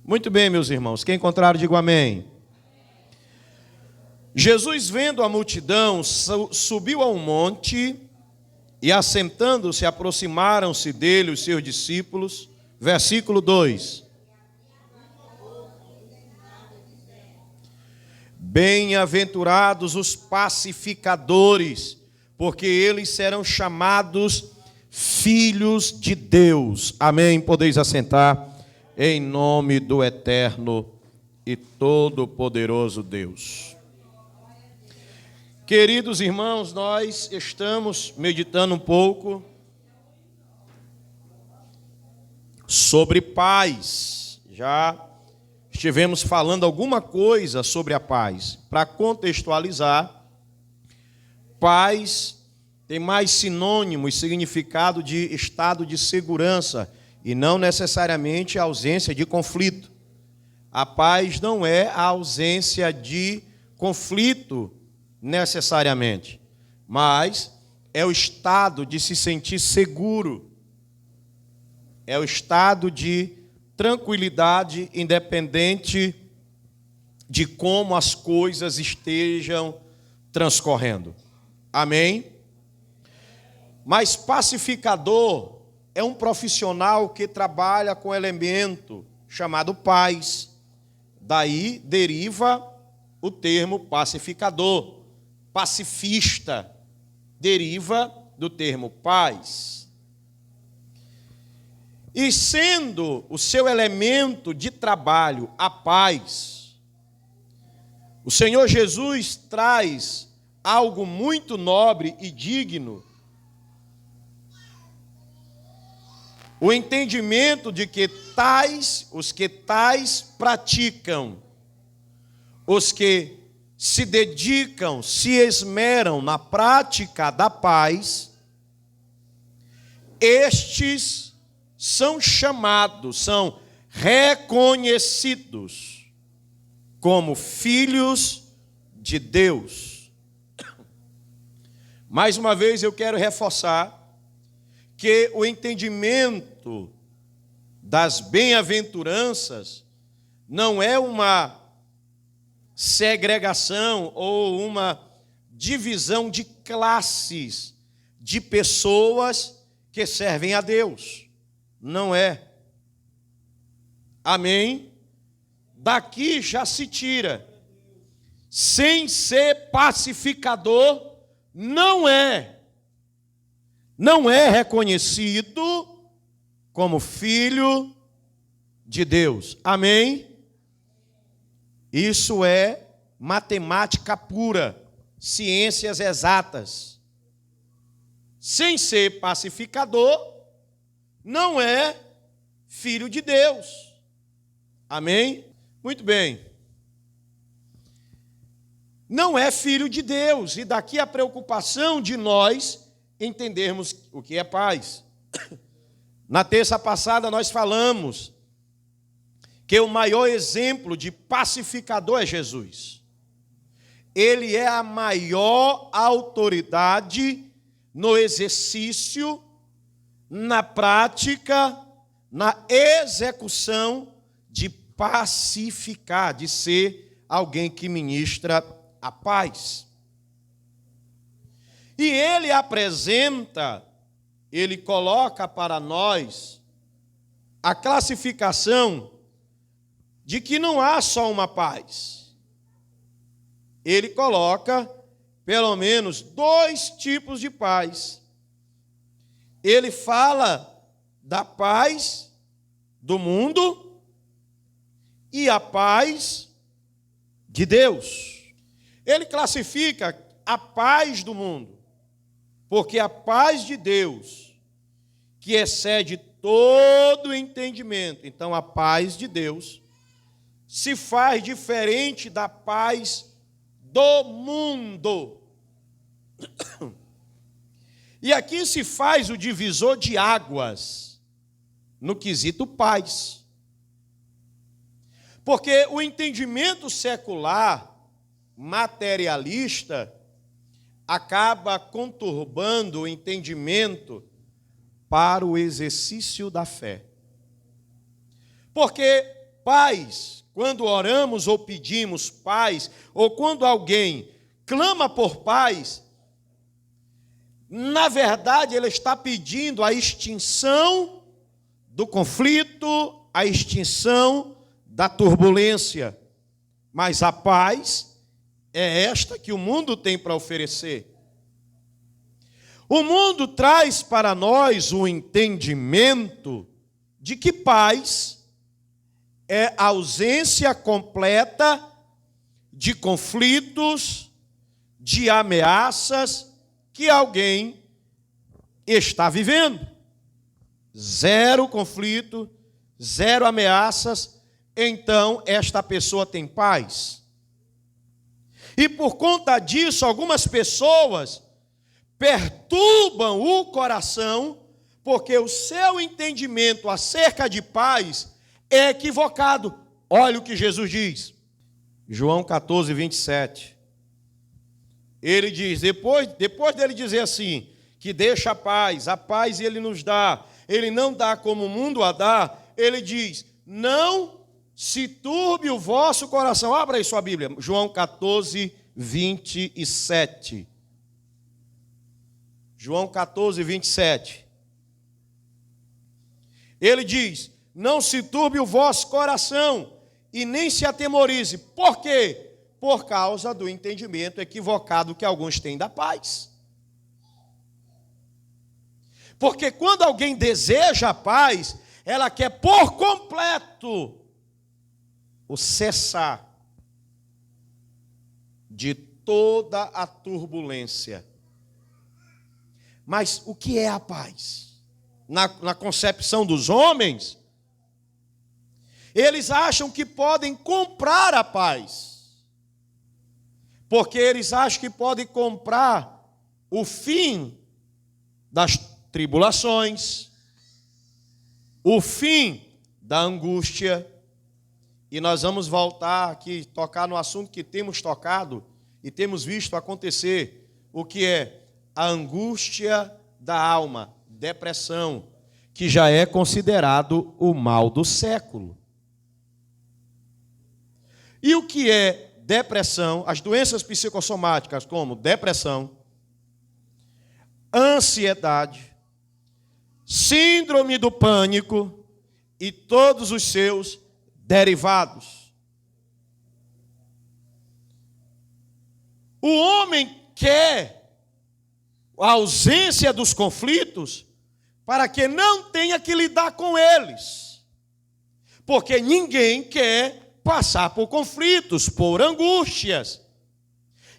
Muito bem, meus irmãos. Quem encontraram, diga amém. Jesus, vendo a multidão, subiu a um monte e, assentando-se, aproximaram-se dele os seus discípulos. Versículo 2. Bem-aventurados os pacificadores, porque eles serão chamados filhos de Deus. Amém. Podeis assentar em nome do eterno e todo-poderoso Deus. Queridos irmãos, nós estamos meditando um pouco sobre paz. Já estivemos falando alguma coisa sobre a paz. Para contextualizar, paz tem mais sinônimo e significado de estado de segurança e não necessariamente a ausência de conflito. A paz não é a ausência de conflito necessariamente, mas é o estado de se sentir seguro, é o estado de tranquilidade independente de como as coisas estejam transcorrendo. Amém? Mas pacificador é um profissional que trabalha com elemento chamado paz. Daí deriva o termo pacificador. Pacifista deriva do termo paz. E sendo o seu elemento de trabalho a paz, o Senhor Jesus traz algo muito nobre e digno. O entendimento de que os que tais praticam, os que se dedicam, se esmeram na prática da paz, estes são chamados, são reconhecidos como filhos de Deus. Mais uma vez eu quero reforçar que o entendimento das bem-aventuranças não é uma segregação ou uma divisão de classes de pessoas que servem a Deus. Não é. Amém? Daqui já se tira. Sem ser pacificador, não é reconhecido como filho de Deus. Amém? Isso é matemática pura, ciências exatas. Sem ser pacificador, não é filho de Deus. Amém? Muito bem. Não é filho de Deus. E daqui a preocupação de nós entendermos o que é paz. Na terça passada nós falamos que o maior exemplo de pacificador é Jesus. Ele é a maior autoridade no exercício, na prática, na execução de pacificar, de ser alguém que ministra a paz. E ele apresenta, ele coloca para nós a classificação de que não há só uma paz. Ele coloca pelo menos 2 tipos de paz. Ele fala da paz do mundo e a paz de Deus. Ele classifica a paz do mundo, porque a paz de Deus, que excede todo o entendimento, então a paz de Deus se faz diferente da paz do mundo. E aqui se faz o divisor de águas no quesito paz. Porque o entendimento secular, materialista, acaba conturbando o entendimento para o exercício da fé. Porque Pais, quando oramos ou pedimos paz, ou quando alguém clama por paz, na verdade ele está pedindo a extinção do conflito, a extinção da turbulência. Mas a paz é esta que o mundo tem para oferecer. O mundo traz para nós o entendimento de que paz é a ausência completa de conflitos, de ameaças que alguém está vivendo. Zero conflito, zero ameaças, então esta pessoa tem paz. E por conta disso, algumas pessoas perturbam o coração, porque o seu entendimento acerca de paz é equivocado. Olha o que Jesus diz. João 14, 27. Ele diz, depois dele dizer assim, que deixa a paz ele nos dá, ele não dá como o mundo a dá, ele diz, não se turbe o vosso coração. Abra aí sua Bíblia, João 14, 27. João 14, 27. Ele diz, não se turbe o vosso coração e nem se atemorize. Por quê? Por causa do entendimento equivocado que alguns têm da paz. Porque quando alguém deseja a paz, ela quer por completo o cessar de toda a turbulência. Mas o que é a paz? Na concepção dos homens, eles acham que podem comprar a paz. Porque eles acham que podem comprar o fim das tribulações, o fim da angústia. E nós vamos voltar aqui, tocar no assunto que temos tocado e temos visto acontecer, o que é a angústia da alma, depressão, que já é considerado o mal do século. E o que é depressão? As doenças psicossomáticas como depressão, ansiedade, síndrome do pânico e todos os seus derivados. O homem quer a ausência dos conflitos para que não tenha que lidar com eles. Porque ninguém quer passar por conflitos, por angústias.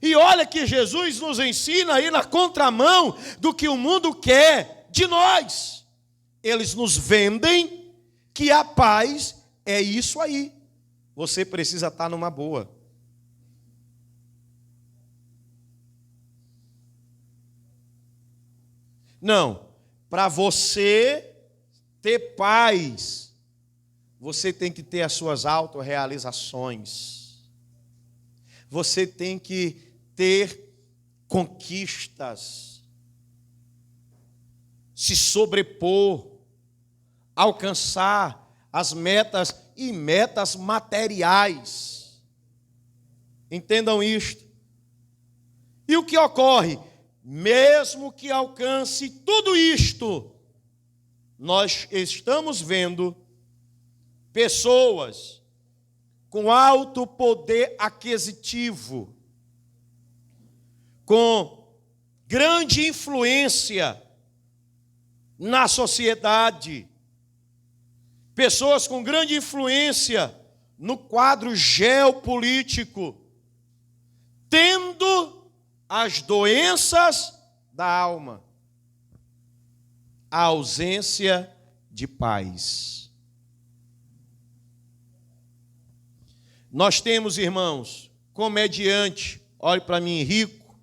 E olha que Jesus nos ensina aí na contramão do que o mundo quer de nós. Eles nos vendem que a paz é isso aí. Você precisa estar numa boa. Não, para você ter paz, você tem que ter as suas autorrealizações. Você tem que ter conquistas, se sobrepor, alcançar as metas e metas materiais. Entendam isto. E o que ocorre? Mesmo que alcance tudo isto, nós estamos vendo pessoas com alto poder aquisitivo, com grande influência na sociedade, pessoas com grande influência no quadro geopolítico, tendo as doenças da alma, a ausência de paz. Nós temos, irmãos, comediante, olhe para mim, rico,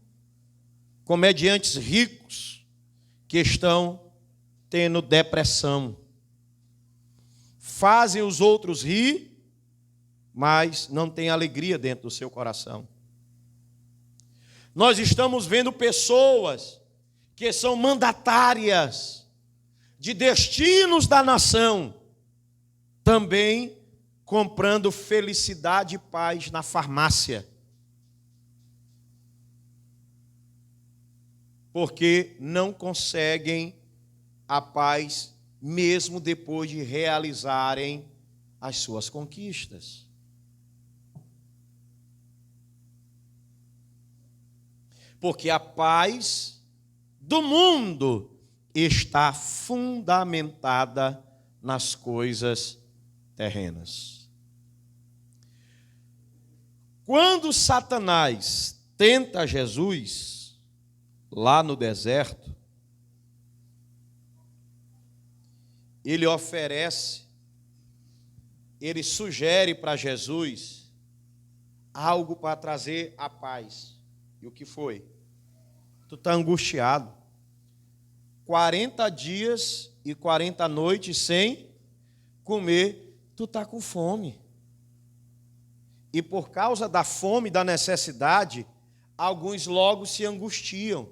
comediantes ricos que estão tendo depressão. Fazem os outros rir, mas não tem alegria dentro do seu coração. Nós estamos vendo pessoas que são mandatárias de destinos da nação, também comprando felicidade e paz na farmácia. Porque não conseguem a paz mesmo depois de realizarem as suas conquistas. Porque a paz do mundo está fundamentada nas coisas terrenas. Quando Satanás tenta Jesus lá no deserto, ele sugere para Jesus algo para trazer a paz. E o que foi? Tu está angustiado. 40 dias e 40 noites sem comer, tu está com fome. E por causa da fome, da necessidade, alguns logo se angustiam.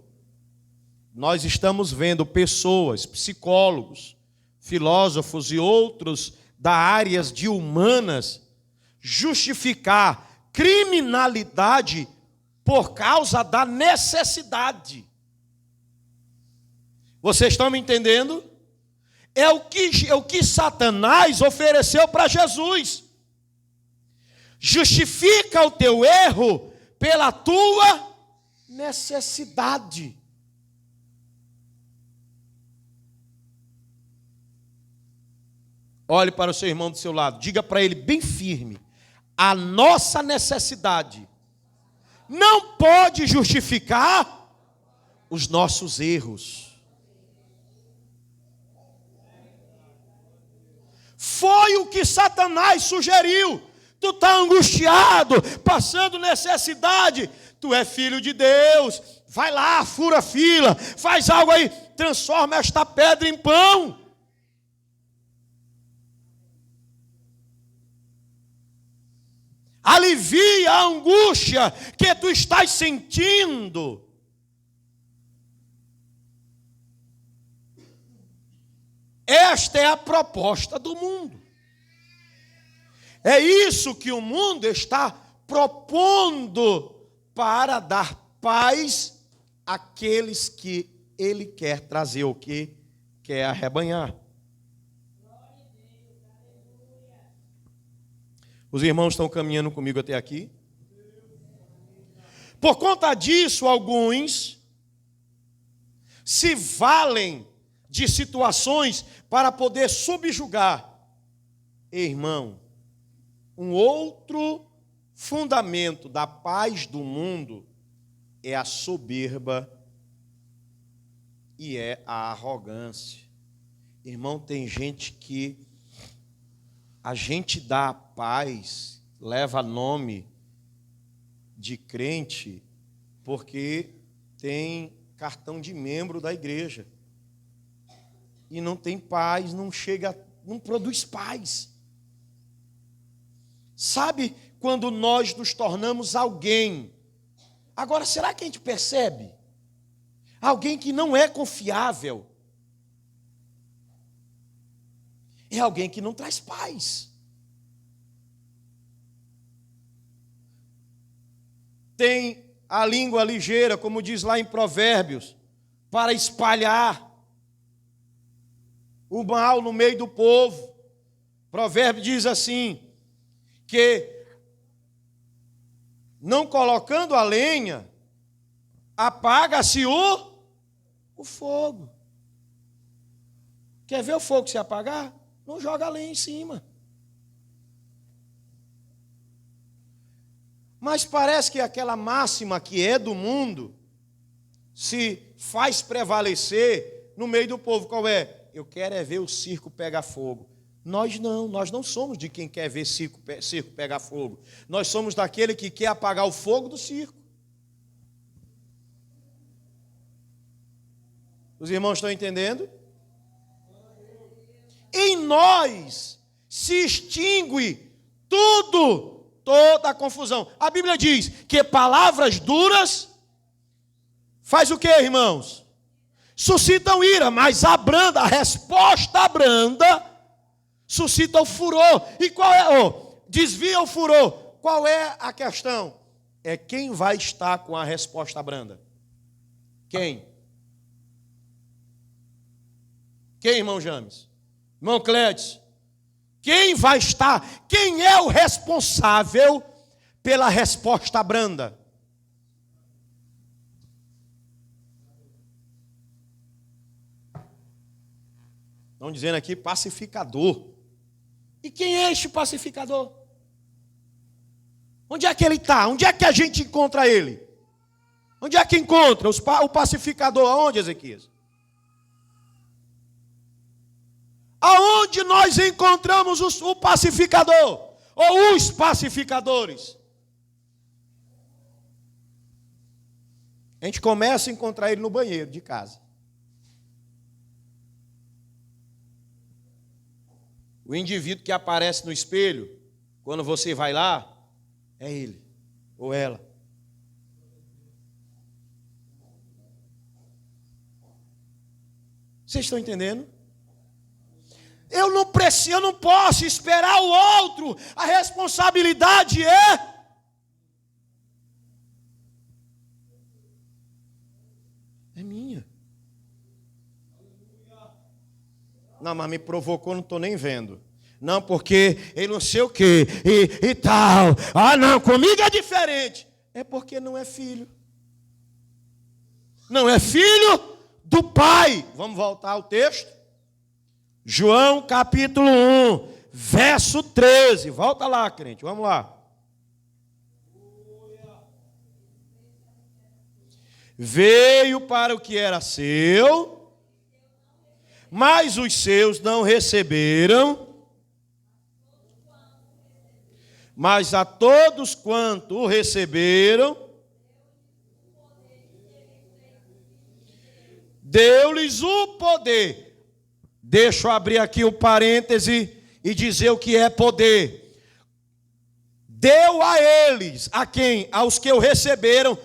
Nós estamos vendo pessoas, psicólogos, filósofos e outros da áreas de humanas justificar criminalidade por causa da necessidade. Vocês estão me entendendo? É o que Satanás ofereceu para Jesus. Justifica o teu erro pela tua necessidade. Olhe para o seu irmão do seu lado, diga para ele bem firme: a nossa necessidade não pode justificar os nossos erros. Foi o que Satanás sugeriu. Tu está angustiado, passando necessidade. Tu é filho de Deus. Vai lá, fura a fila, faz algo aí, transforma esta pedra em pão. Alivia a angústia que tu estás sentindo. Esta é a proposta do mundo. É isso que o mundo está propondo para dar paz àqueles que ele quer trazer, o que quer arrebanhar. Os irmãos estão caminhando comigo até aqui? Por conta disso, alguns se valem de situações para poder subjugar. Irmão, um outro fundamento da paz do mundo é a soberba e é a arrogância. Irmão, tem gente que a gente dá a paz, leva nome de crente, porque tem cartão de membro da igreja. E não tem paz, não produz paz. Sabe quando nós nos tornamos alguém? Agora, será que a gente percebe? Alguém que não é confiável. É alguém que não traz paz. Tem a língua ligeira, como diz lá em Provérbios, para espalhar o mal no meio do povo. Provérbio diz assim, que não colocando a lenha, apaga-se o fogo. Quer ver o fogo se apagar? Não joga a lenha em cima. Mas parece que aquela máxima que é do mundo se faz prevalecer no meio do povo. Qual é? Eu quero é ver o circo pegar fogo. Nós não somos de quem quer ver circo pegar fogo. Nós somos daquele que quer apagar o fogo do circo. Os irmãos estão entendendo? Em nós se extingue toda a confusão. A Bíblia diz que palavras duras faz o quê, irmãos? Suscitam ira, mas a resposta branda suscita o furor. E qual é? desvia o furor. Qual é a questão? É quem vai estar com a resposta branda. Quem? Quem, irmão James? Irmão Clédio? Quem vai estar? Quem é o responsável pela resposta branda? Estão dizendo aqui pacificador. E quem é este pacificador? Onde é que ele está? Onde é que a gente encontra ele? Onde é que encontra o pacificador? Aonde, Ezequias? Aonde nós encontramos o pacificador? Ou os pacificadores? A gente começa a encontrar ele no banheiro de casa. O indivíduo que aparece no espelho, quando você vai lá, é ele ou ela. Vocês estão entendendo? Eu não posso esperar o outro. A responsabilidade é minha. Não, mas me provocou, não estou nem vendo. Não, porque ele não sei o quê e tal. Ah, não, comigo é diferente. É porque não é filho. Não é filho do pai. Vamos voltar ao texto. João capítulo 1, verso 13. Volta lá, crente, vamos lá. Veio para o que era seu, mas os seus não receberam. Mas a todos quanto o receberam, deu-lhes o poder. Deixa eu abrir aqui o parêntese e dizer o que é poder. Deu a eles, a quem? Aos que o receberam,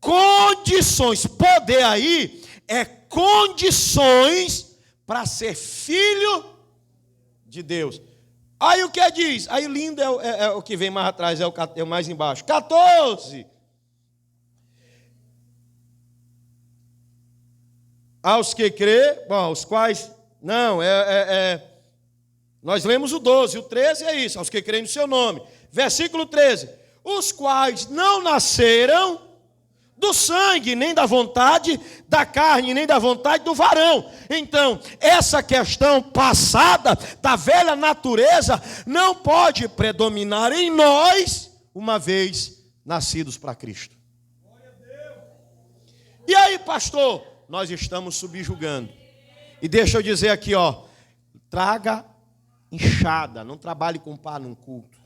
condições. Poder aí é condições para ser filho de Deus. Aí o que diz? Aí lindo é o que vem mais atrás, é o mais embaixo. 14. Aos que crê, bom, os quais... Não, nós lemos o 12, o 13 é isso, aos que creem no seu nome. Versículo 13. Os quais não nasceram do sangue, nem da vontade da carne, nem da vontade do varão. Então, essa questão passada da velha natureza não pode predominar em nós, uma vez nascidos para Cristo. E aí, pastor? Nós estamos subjugando. E deixa eu dizer aqui, ó, traga enxada, não trabalhe com pá num culto.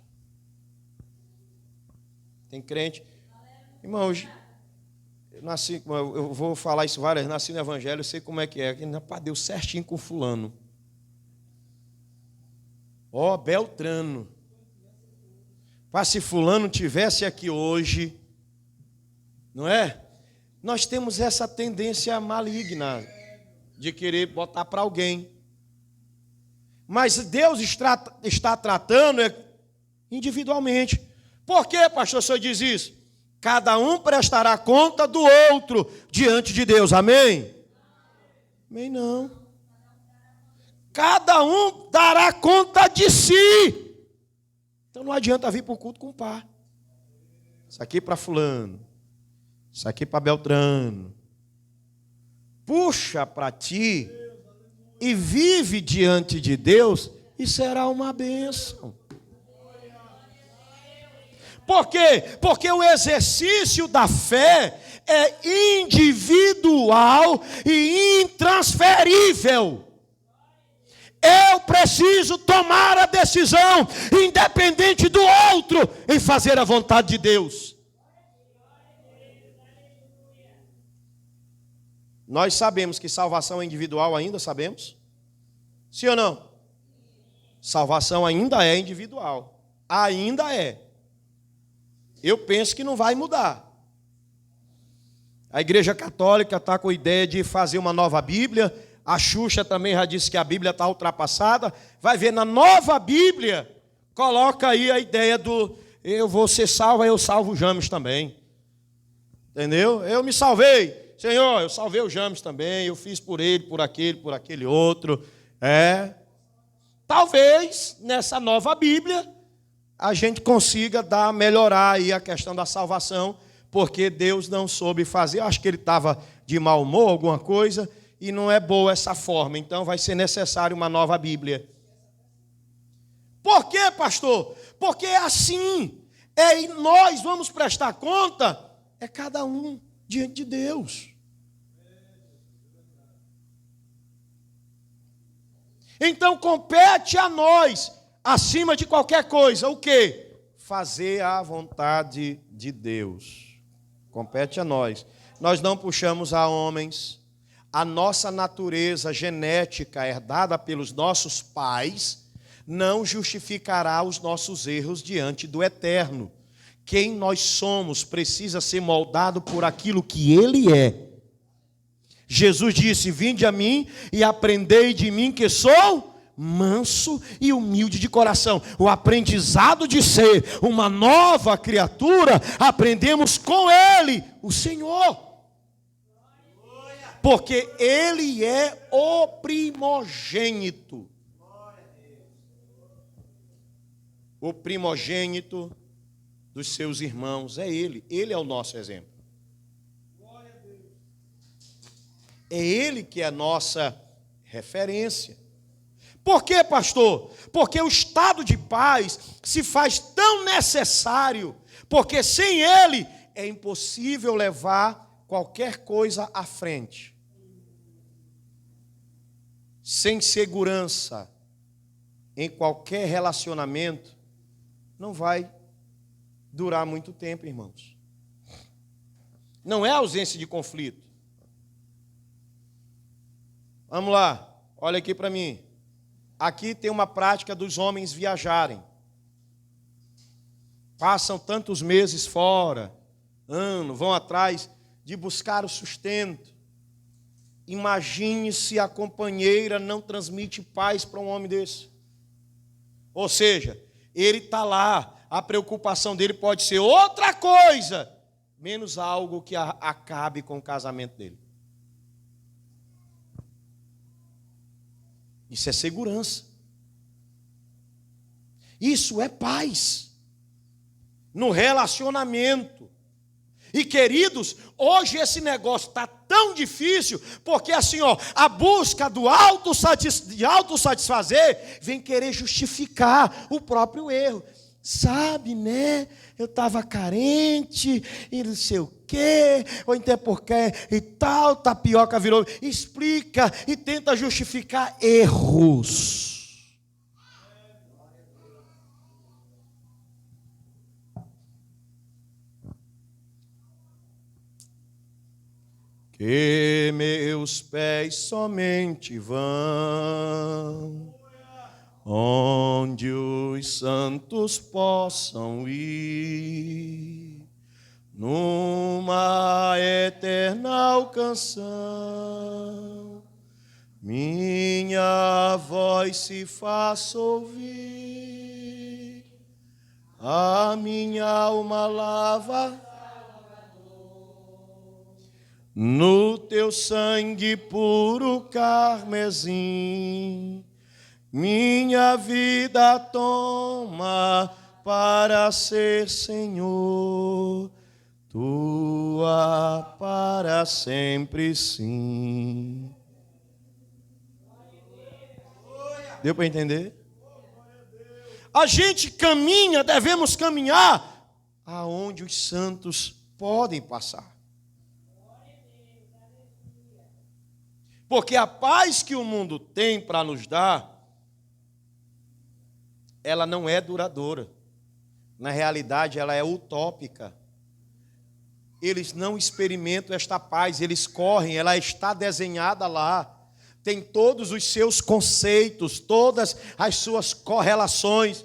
Tem crente? Irmãos, eu vou falar isso várias vezes, nasci no evangelho, eu sei como é que é. Rapaz, deu certinho com fulano. Ó, Beltrano. Mas se fulano tivesse aqui hoje, não é? Nós temos essa tendência maligna de querer botar para alguém. Mas Deus está tratando individualmente. Por que, pastor, o senhor diz isso? Cada um prestará conta do outro diante de Deus. Amém? Amém não. Cada um dará conta de si. Então não adianta vir para o culto com pá. Isso aqui para fulano. Isso aqui para Beltrano. Puxa para ti e vive diante de Deus e será uma bênção. Por quê? Porque o exercício da fé é individual e intransferível. Eu preciso tomar a decisão, independente do outro, em fazer a vontade de Deus. Nós sabemos que salvação é individual ainda, sabemos? Sim ou não? Salvação ainda é individual. Ainda é. Eu penso que não vai mudar. A Igreja Católica está com a ideia de fazer uma nova Bíblia. A Xuxa também já disse que a Bíblia está ultrapassada. Vai ver na nova Bíblia coloca aí a ideia do eu vou ser salvo, aí eu salvo o James também. Entendeu? Eu me salvei. Senhor, eu salvei o James também, eu fiz por ele, por aquele outro. Talvez, nessa nova Bíblia, a gente consiga melhorar aí a questão da salvação, porque Deus não soube fazer. Eu acho que ele estava de mau humor, alguma coisa, e não é boa essa forma. Então vai ser necessário uma nova Bíblia. Por quê, pastor? Porque é assim. E nós vamos prestar conta, cada um diante de Deus. Então compete a nós, acima de qualquer coisa, o quê? Fazer a vontade de Deus. Compete a nós. Nós não puxamos a homens. A nossa natureza genética herdada pelos nossos pais não justificará os nossos erros diante do Eterno. Quem nós somos precisa ser moldado por aquilo que Ele é. Jesus disse: vinde a mim e aprendei de mim que sou manso e humilde de coração. O aprendizado de ser uma nova criatura, aprendemos com Ele, o Senhor. Porque Ele é o primogênito. O primogênito dos seus irmãos é Ele. Ele é o nosso exemplo. É Ele que é a nossa referência. Por quê, pastor? Porque o estado de paz se faz tão necessário, porque sem Ele é impossível levar qualquer coisa à frente. Sem segurança em qualquer relacionamento, não vai durar muito tempo, irmãos. Não é ausência de conflito. Vamos lá, olha aqui para mim. Aqui tem uma prática dos homens viajarem. Passam tantos meses fora, vão atrás de buscar o sustento. Imagine se a companheira não transmite paz para um homem desse. Ou seja, ele está lá, a preocupação dele pode ser outra coisa, menos algo que acabe com o casamento dele. Isso é segurança. Isso é paz no relacionamento. E queridos, hoje esse negócio está tão difícil, porque assim, a busca de autossatisfazer vem querer justificar o próprio erro. Sabe, né? Eu estava carente e não sei o quê, ou então porque e tal, tapioca virou. Explica e tenta justificar erros. Que meus pés somente vão onde os santos possam ir, numa eterna canção, minha voz se faça ouvir, a minha alma lava no teu sangue puro carmesim. Minha vida toma para ser Senhor, tua para sempre sim. Deu para entender? A gente caminha, devemos caminhar aonde os santos podem passar. Porque a paz que o mundo tem para nos dar, ela não é duradoura. Na realidade, ela é utópica. Eles não experimentam esta paz, eles correm, ela está desenhada lá. Tem todos os seus conceitos, todas as suas correlações,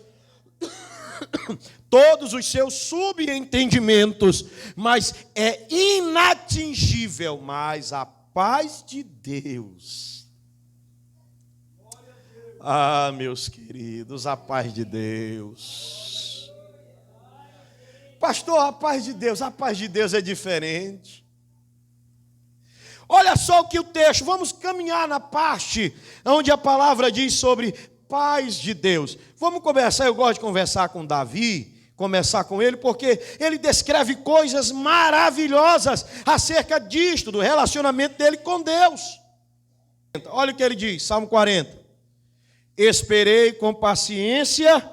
todos os seus subentendimentos, mas é inatingível. Mas a paz de Deus, Ah, meus queridos, a paz de Deus. Pastor, a paz de Deus é diferente. Olha só o que o texto, vamos caminhar na parte onde a palavra diz sobre paz de Deus. Vamos conversar, eu gosto de conversar com Davi, começar com ele, porque ele descreve coisas maravilhosas acerca disto, do relacionamento dele com Deus. Olha o que ele diz, Salmo 40. Esperei com paciência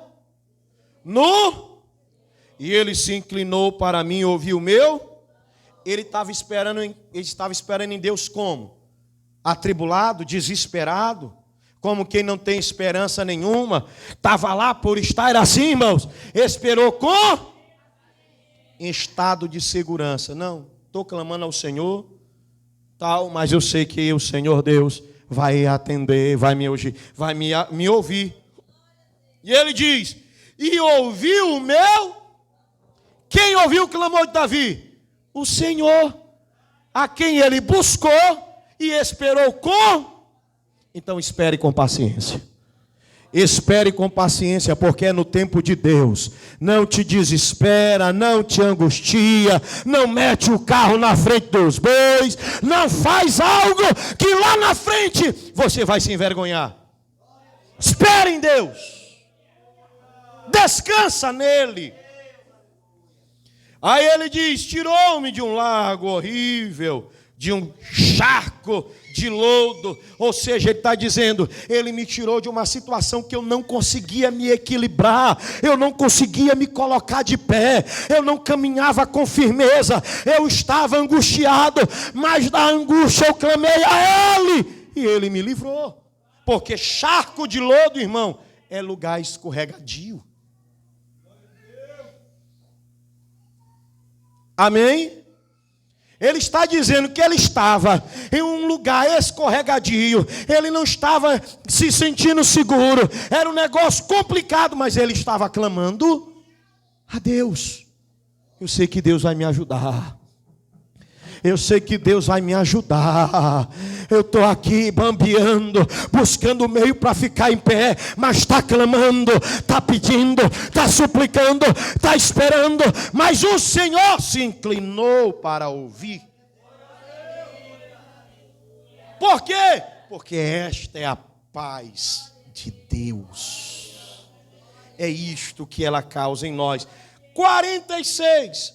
e ele se inclinou para mim e ouviu o meu. Ele estava esperando em Deus como? Atribulado, desesperado, como quem não tem esperança nenhuma. Estava lá por estar assim, irmãos. Esperou em estado de segurança. Não, estou clamando ao Senhor, mas eu sei que o Senhor Deus vai atender, vai me ouvir. E ele diz, e ouviu o meu. Quem ouviu o clamor de Davi? O Senhor, a quem ele buscou e esperou com. Então espere com paciência. Espere com paciência, porque é no tempo de Deus. Não te desespera, não te angustia, não mete o carro na frente dos bois, não faz algo que lá na frente você vai se envergonhar. Espere em Deus. Descansa nele. Aí ele diz, tirou-me de um lago horrível, de um charco de lodo. Ou seja, ele está dizendo, ele me tirou de uma situação que eu não conseguia me equilibrar, eu não conseguia me colocar de pé, eu não caminhava com firmeza, eu estava angustiado, mas da angústia eu clamei a ele, e ele me livrou. Porque charco de lodo, irmão, é lugar escorregadio. Amém? Ele está dizendo que ele estava em um lugar escorregadio, ele não estava se sentindo seguro, era um negócio complicado, mas ele estava clamando a Deus. Eu sei que Deus vai me ajudar. Eu sei que Deus vai me ajudar. Eu estou aqui bambeando, buscando meio para ficar em pé, mas está clamando, está pedindo, está suplicando, está esperando. Mas o Senhor se inclinou para ouvir. Por quê? Porque esta é a paz de Deus. É isto que ela causa em nós. 46,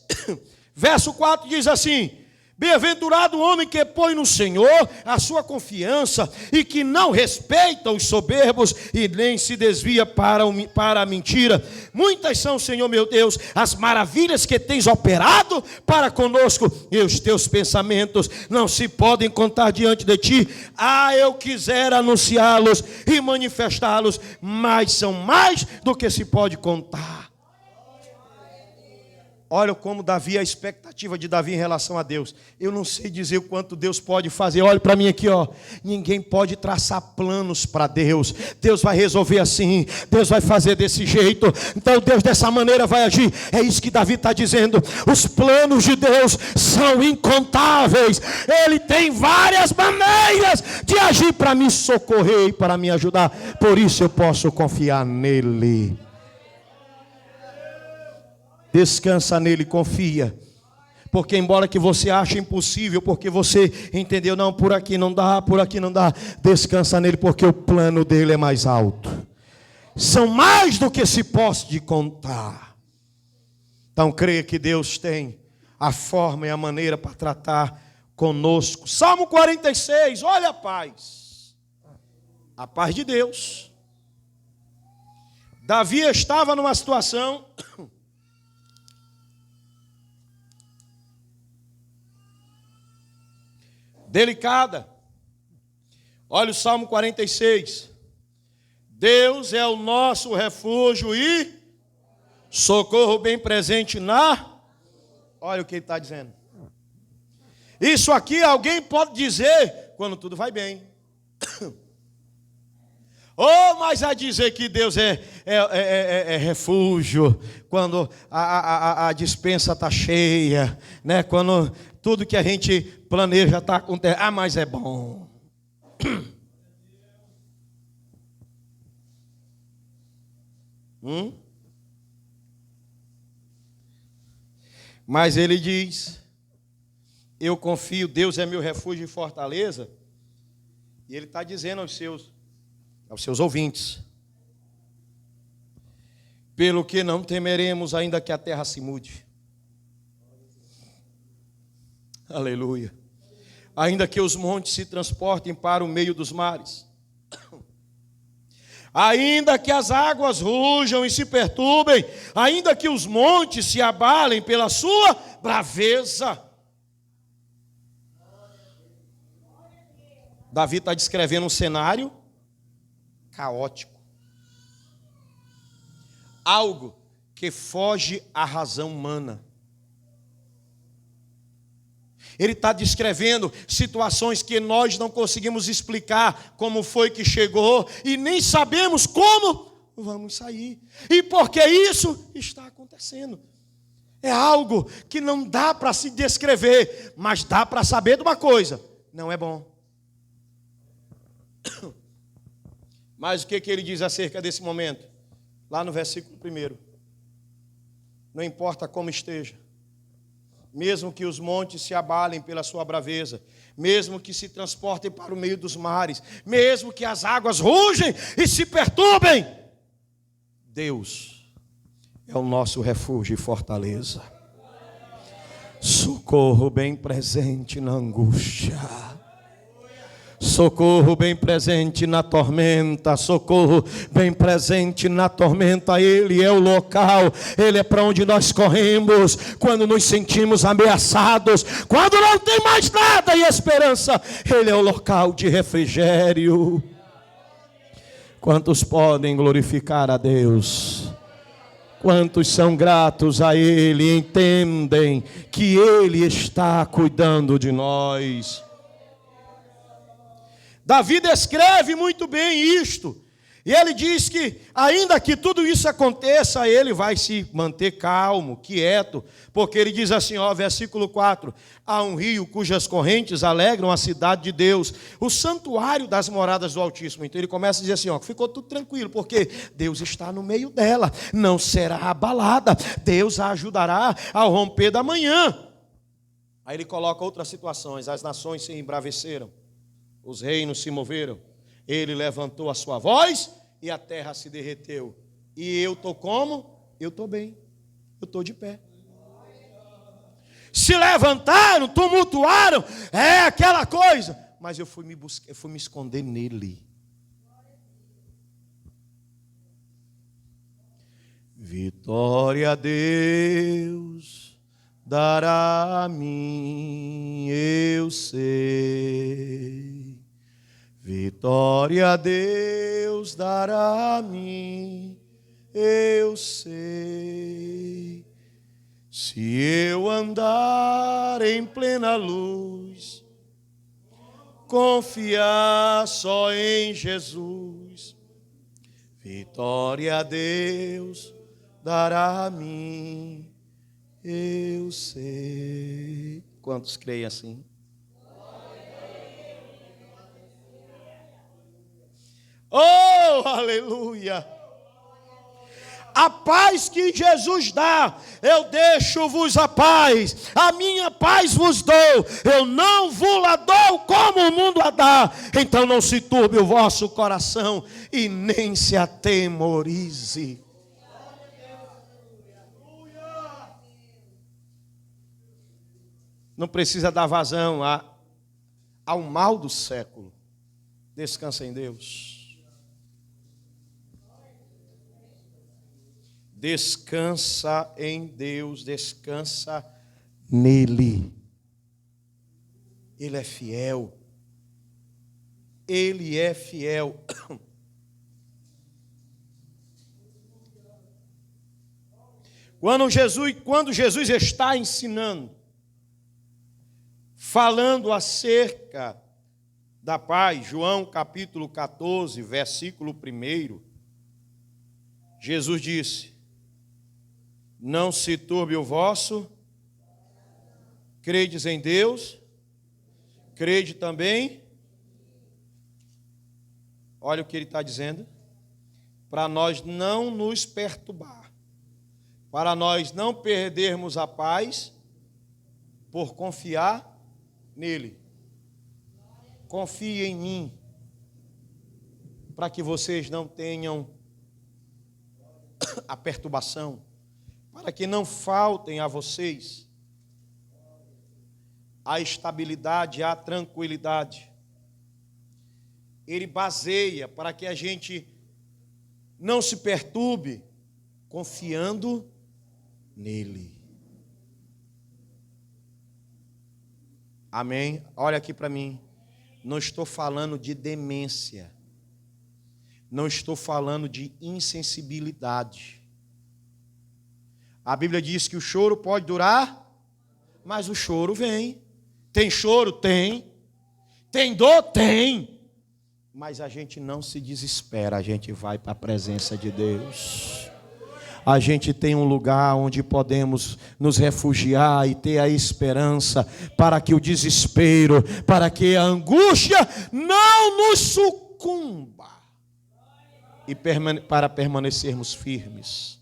verso 4 diz assim: bem-aventurado o homem que põe no Senhor a sua confiança e que não respeita os soberbos e nem se desvia para a mentira. Muitas são, Senhor meu Deus, as maravilhas que tens operado para conosco, e os teus pensamentos não se podem contar diante de ti. Eu quisera anunciá-los e manifestá-los, mas são mais do que se pode contar. Olha como Davi, a expectativa de Davi em relação a Deus. Eu não sei dizer o quanto Deus pode fazer. Olha para mim aqui, ó. Ninguém pode traçar planos para Deus. Deus vai resolver assim. Deus vai fazer desse jeito. Então Deus dessa maneira vai agir. É isso que Davi está dizendo. Os planos de Deus são incontáveis. Ele tem várias maneiras de agir para me socorrer e para me ajudar. Por isso eu posso confiar nele. Descansa nele, confia. Porque embora que você ache impossível, porque você entendeu, não, por aqui não dá, descansa nele, porque o plano dele é mais alto. São mais do que se pode contar. Então creia que Deus tem a forma e a maneira para tratar conosco. Salmo 46, olha a paz. A paz de Deus. Davi estava numa situação delicada. Olha o Salmo 46. Deus é o nosso refúgio e socorro bem presente Olha o que ele está dizendo. Isso aqui alguém pode dizer quando tudo vai bem. Mas a dizer que Deus é refúgio quando a despensa está cheia, né? Quando tudo que a gente planeja está acontecendo. Mas é bom. Mas ele diz: eu confio, Deus é meu refúgio e fortaleza. E ele está dizendo aos seus ouvintes: pelo que não temeremos, ainda que a terra se mude. Aleluia. Ainda que os montes se transportem para o meio dos mares, ainda que as águas rujam e se perturbem, ainda que os montes se abalem pela sua braveza. Davi está descrevendo um cenário caótico, algo que foge à razão humana. Ele está descrevendo situações que nós não conseguimos explicar como foi que chegou e nem sabemos como vamos sair. E porque isso está acontecendo. É algo que não dá para se descrever, mas dá para saber de uma coisa: não é bom. Mas o que ele diz acerca desse momento? Lá no versículo 1. Não importa como esteja, mesmo que os montes se abalem pela sua braveza, mesmo que se transportem para o meio dos mares, mesmo que as águas rugem e se perturbem, Deus é o nosso refúgio e fortaleza, socorro bem presente na angústia, socorro bem presente na tormenta, socorro bem presente na tormenta. Ele é o local, Ele é para onde nós corremos quando nos sentimos ameaçados, quando não tem mais nada e esperança. Ele é o local de refrigério. Quantos podem glorificar a Deus? Quantos são gratos a Ele e entendem que Ele está cuidando de nós? Davi descreve muito bem isto. E ele diz que, ainda que tudo isso aconteça, ele vai se manter calmo, quieto. Porque ele diz assim, versículo 4: há um rio cujas correntes alegram a cidade de Deus, o santuário das moradas do Altíssimo. Então ele começa a dizer assim, ficou tudo tranquilo, porque Deus está no meio dela, não será abalada. Deus a ajudará ao romper da manhã. Aí ele coloca outras situações: as nações se embraveceram, os reinos se moveram, ele levantou a sua voz e a terra se derreteu. E eu estou como? Eu estou bem, eu estou de pé. Se levantaram, tumultuaram, é aquela coisa, mas eu fui me esconder nele. Vitória a Deus dará a mim, eu sei. Vitória a Deus dará a mim, eu sei. Se eu andar em plena luz, confiar só em Jesus, vitória a Deus dará a mim, eu sei. Quantos creem assim? Oh, aleluia! A paz que Jesus dá, eu deixo-vos a paz, a minha paz vos dou, eu não vos a dou como o mundo a dá. Então não se turbe o vosso coração e nem se atemorize. Não precisa dar vazão ao mal do século. Descansa em Deus. Descansa em Deus, descansa nele. Ele é fiel. Ele é fiel. Quando Jesus está ensinando, falando acerca da paz, João capítulo 14, versículo 1, Jesus disse: não se turbe o vosso, credes em Deus, crede também. Olha o que ele está dizendo: para nós não nos perturbar, para nós não perdermos a paz por confiar nele. Confie em mim, para que vocês não tenham a perturbação, para que não faltem a vocês a estabilidade, a tranquilidade. Ele baseia para que a gente não se perturbe, confiando nele. Amém? Olha aqui para mim. Não estou falando de demência. Não estou falando de insensibilidade. A Bíblia diz que o choro pode durar, mas o choro vem. Tem choro? Tem. Tem dor? Tem. Mas a gente não se desespera, a gente vai para a presença de Deus. A gente tem um lugar onde podemos nos refugiar e ter a esperança para que o desespero, para que a angústia não nos sucumba e para permanecermos firmes.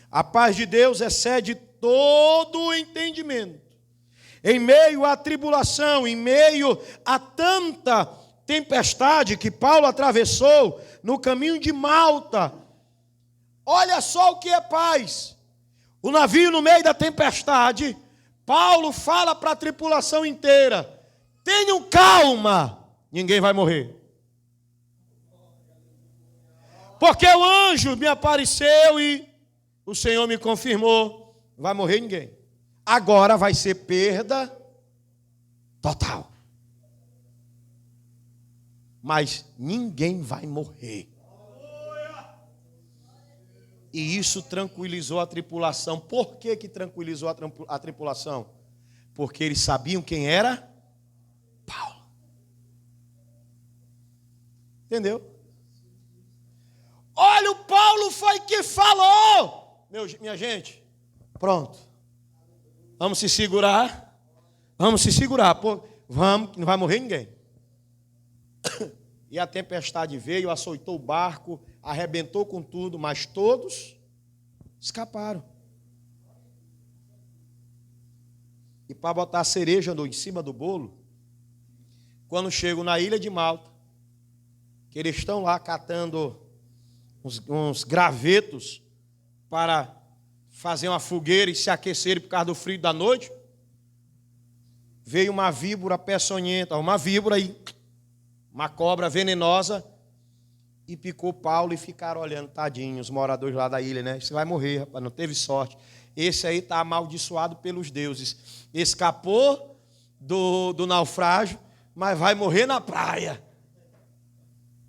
A paz de Deus excede todo o entendimento. Em meio à tribulação, em meio a tanta tempestade que Paulo atravessou no caminho de Malta, olha só o que é paz. O navio no meio da tempestade, Paulo fala para a tripulação inteira: tenham calma, ninguém vai morrer. Porque o anjo me apareceu e o Senhor me confirmou, não vai morrer ninguém. Agora vai ser perda total. Mas ninguém vai morrer. E isso tranquilizou a tripulação. Por que tranquilizou a tripulação? Porque eles sabiam quem era Paulo. Entendeu? Olha, o Paulo foi que falou. Minha gente, pronto. Vamos se segurar. Vamos se segurar. Vamos, que não vai morrer ninguém. E a tempestade veio, açoitou o barco, arrebentou com tudo, mas todos escaparam. E para botar a cereja em cima do bolo, quando chegam na ilha de Malta, que eles estão lá catando uns gravetos para fazer uma fogueira e se aquecerem por causa do frio da noite, veio uma víbora peçonhenta, uma víbora aí, uma cobra venenosa, e picou Paulo e ficaram olhando, tadinho, os moradores lá da ilha, né? Você vai morrer, rapaz, não teve sorte. Esse aí está amaldiçoado pelos deuses. Escapou do naufrágio, mas vai morrer na praia.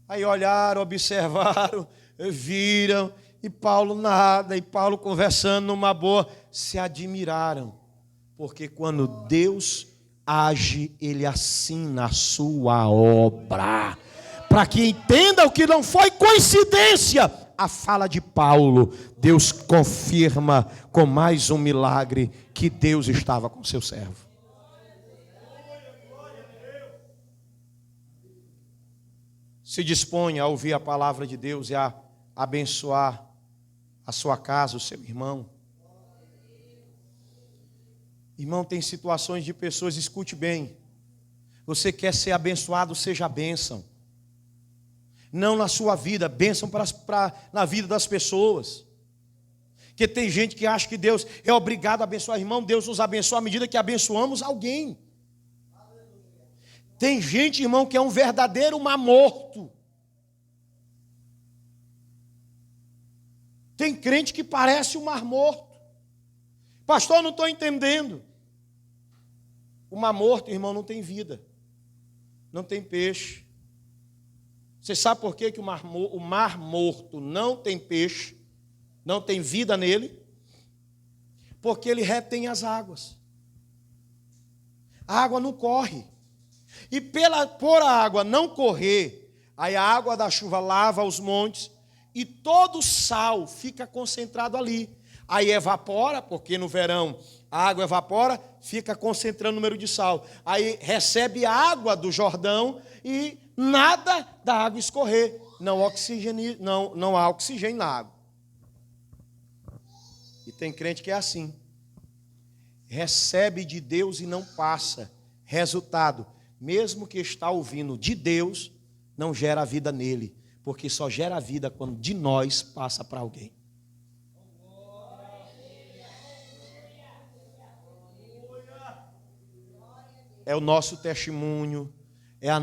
Aí olharam, observaram, viram, e Paulo nada, e Paulo conversando numa boa, se admiraram. Porque quando Deus age, Ele assina a sua obra. Para que entenda o que não foi coincidência. A fala de Paulo, Deus confirma com mais um milagre que Deus estava com seu servo. Se dispõe a ouvir a palavra de Deus e a abençoar a sua casa, o seu irmão. Irmão, tem situações de pessoas, escute bem. Você quer ser abençoado, seja bênção. Não na sua vida, bênção na vida das pessoas. Porque tem gente que acha que Deus é obrigado a abençoar. Irmão, Deus nos abençoa à medida que abençoamos alguém. Tem gente, irmão, que é um verdadeiro mar morto. Tem crente que parece um mar morto. Pastor, eu não estou entendendo. O mar morto, irmão, não tem vida. Não tem peixe. Você sabe por que o mar morto não tem peixe, não tem vida nele? Porque ele retém as águas. A água não corre. E por a água não correr, aí a água da chuva lava os montes e todo o sal fica concentrado ali. Aí evapora, porque no verão a água evapora, fica concentrando o número de sal. Aí recebe a água do Jordão e nada da água escorrer. não há oxigênio na água. E tem crente que é assim. Recebe de Deus e não passa. Resultado, mesmo que está ouvindo de Deus, não gera vida nele, porque só gera vida quando de nós passa para alguém. É o nosso testemunho, é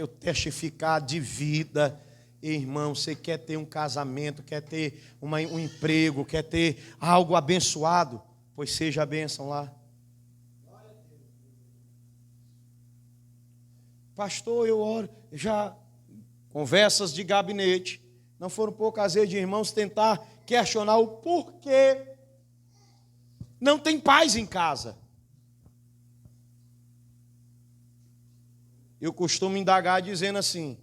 o testificar de vida. Irmão, você quer ter um casamento, quer ter um emprego, quer ter algo abençoado, pois seja a bênção lá. Pastor, eu oro, já conversas de gabinete, não foram poucas vezes de irmãos tentar questionar o porquê não tem paz em casa. Eu costumo indagar dizendo assim: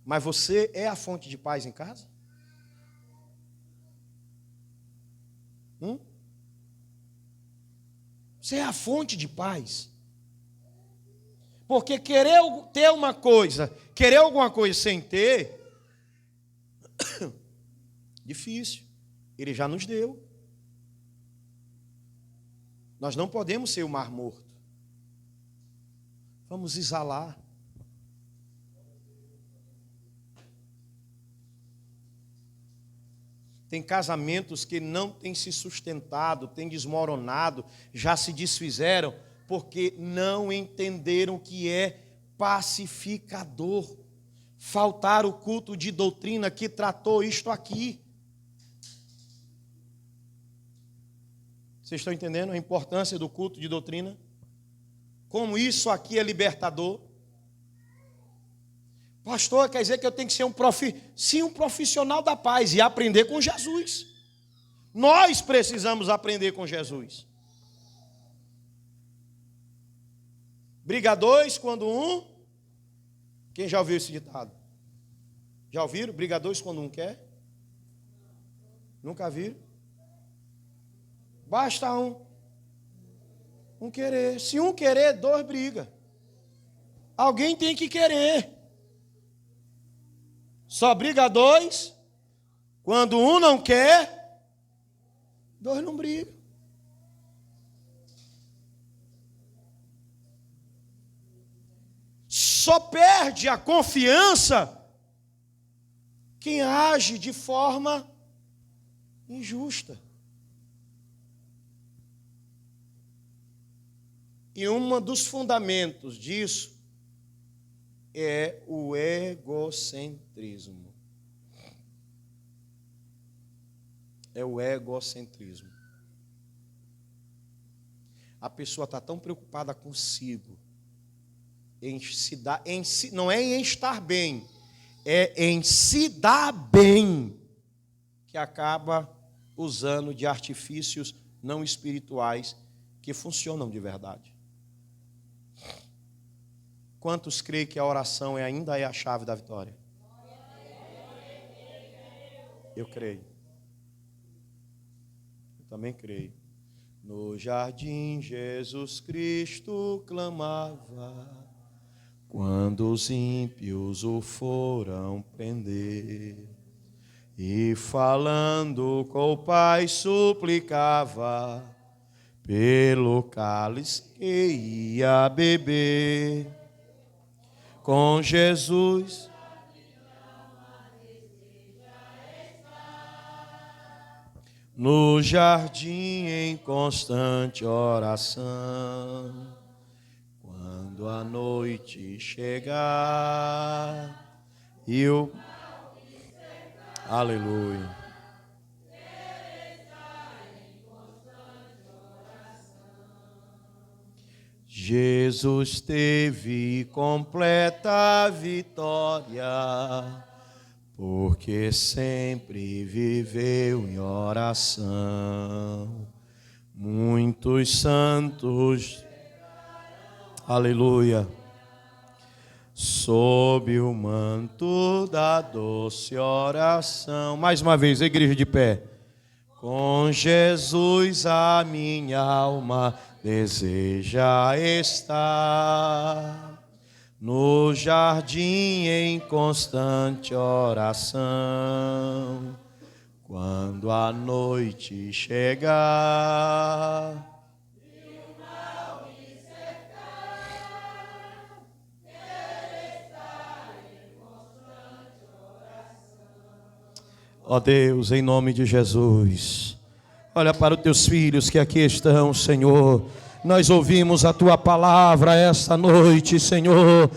mas você é a fonte de paz em casa? Você é a fonte de paz? Porque querer ter uma coisa, querer alguma coisa sem ter, difícil. Ele já nos deu. Nós não podemos ser o mar morto. Vamos exalar. Tem casamentos que não têm se sustentado, têm desmoronado, já se desfizeram, porque não entenderam o que é pacificador. Faltar o culto de doutrina que tratou isto aqui. Vocês estão entendendo a importância do culto de doutrina? Como isso aqui é libertador? Pastor, quer dizer que eu tenho que ser um profissional da paz e aprender com Jesus. Nós precisamos aprender com Jesus. Briga dois quando um... Quem já ouviu esse ditado? Já ouviram? Briga dois quando um quer? Nunca viram? Basta um querer. Se um querer, dois briga. Alguém tem que querer. Só briga dois. Quando um não quer, dois não brigam. Só perde a confiança quem age de forma injusta. E um dos fundamentos disso é o egocentrismo. É o egocentrismo. A pessoa está tão preocupada consigo, não é em estar bem, é em se dar bem, que acaba usando de artifícios não espirituais que funcionam de verdade. Quantos creem que a oração ainda é a chave da vitória? Eu creio. Eu também creio. No jardim Jesus Cristo clamava, quando os ímpios o foram prender, e falando com o Pai suplicava, pelo cálice que ia beber. Com Jesus no jardim em constante oração, quando a noite chegar e o... Aleluia. Jesus teve completa vitória, porque sempre viveu em oração. Muitos santos, aleluia, sob o manto da doce oração. Mais uma vez, a igreja de pé. Com Jesus a minha alma deseja estar, no jardim em constante oração. Quando a noite chegar e o mal me cercar, quero estar em constante oração. Ó Deus, em nome de Jesus, olha para os teus filhos que aqui estão, Senhor. Nós ouvimos a tua palavra esta noite, Senhor.